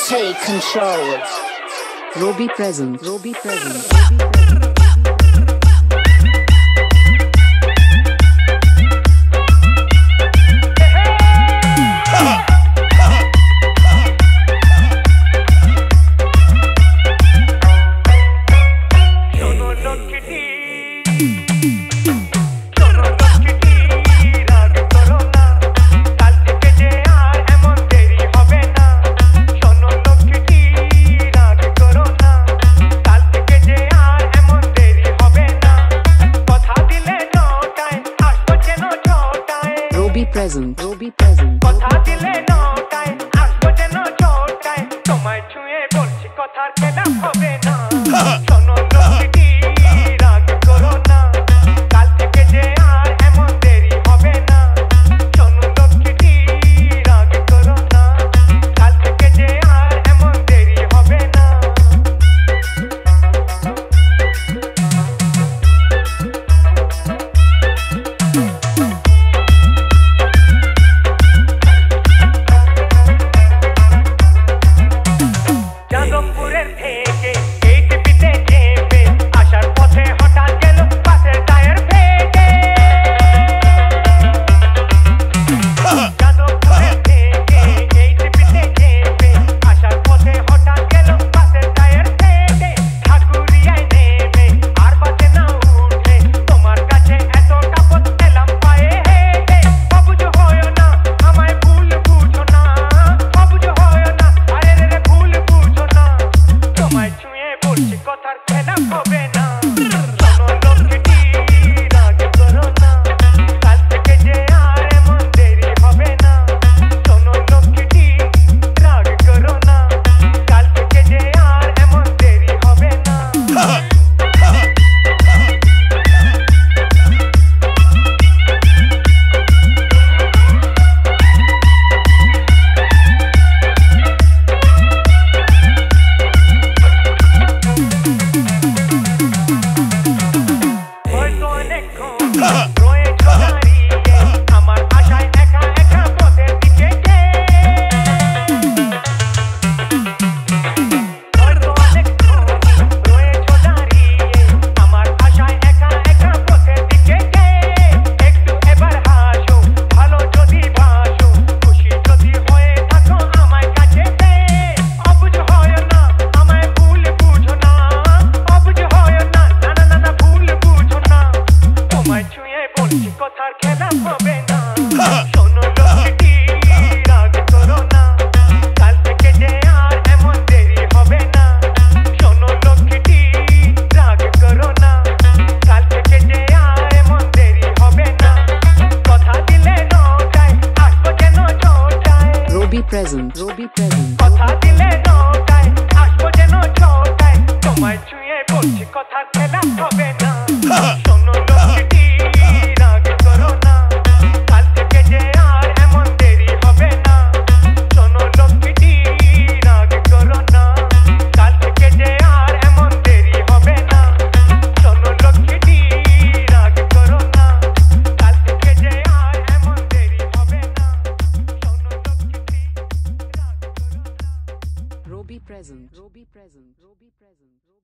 Take control. Robbie present. Robbie present. Present, Robbie present. কথা দিলে নটায় আসবো যেন ছটায় তোমায় ছুঁয়ে বলছি কথার খেলাপ হবে না শোনো লক্ষ্মীটি রাগ করো না কাল থেকে যে আর এমন দেরি হবে না শোনো লক্ষ্মীটি রাগ করো না কাল থেকে যে আর এমন দেরি হবে না যাদবপুরের থেকে এই টিপিতে চেপে আসার পথে হঠাৎ গেল বাসের টায়ার ফেটে যাদবপুরের থেকে এই টিপিতে চেপে আসার পথে হঠাৎ গেল বাসের টায়ার ফেটে ঠাকুরিয়ায় নেমে আর বাসে না উঠে তোমার কাছে এত টাপত এলাম পায়ে হেঁটে অবুঝ হয় না আমায় ভুল বুঝো না অবুঝ হয় না আরে রে ভুল বুঝো না তোমায় ছুঁয়ে বলছি কথার খেলাপ হবে না শোনো লক্ষ্মীটি রাগ করো না কাল থেকে যে আর এমন দেরি হবে না শোনো লক্ষ্মীটি রাগ করো না কাল থেকে যে আর এমন দেরি হবে না হয়তো অনেকক্ষণ রয়েছো দাঁড়িয়ে আমার আশায় একা একা পথের দিকে হয়তো অনেকক্ষণ রয়েছো দাঁড়িয়ে আমার আশায় একা একা পথের দিকে একটু এবার হাসো ভালো যদি বাসো খুশি যদি হয়ে থাকো আমায় কাছে অবুঝ হয় না আমায় ভুল বুঝো না অবুঝ হয় না না না না না ভুল বুঝো না তোমায় ছুঁয়ে বলছি কথার খেলাপ হবে না শোনো লক্ষ্মীটি রাগ করো না কাল থেকে যে আর এমন দেরি হবে না শোনো লক্ষ্মীটি রাগ করো না কাল থেকে যে আর এমন দেরি হবে না কথা দিলে নটায় আসবো যেন ছটায় Robbie present. Robbie present. কথা দিলে নটায় আসবো যেন ছটায় তোমায় ছুঁয়ে বলছি কথার খেলাপ হবে না শোনো লক্ষ্মীটি রাগ করো না কাল থেকে যে আর এমন দেরি হবে না শোনো লক্ষ্মীটি রাগ করো না কাল থেকে যে আর এমন দেরি হবে না শোনো লক্ষ্মীটি রাগ করো না কাল থেকে যে আর এমন দেরি হবে না শোনো লক্ষ্মীটি রাগ করো না Robbie present. Robbie present. Robbie present.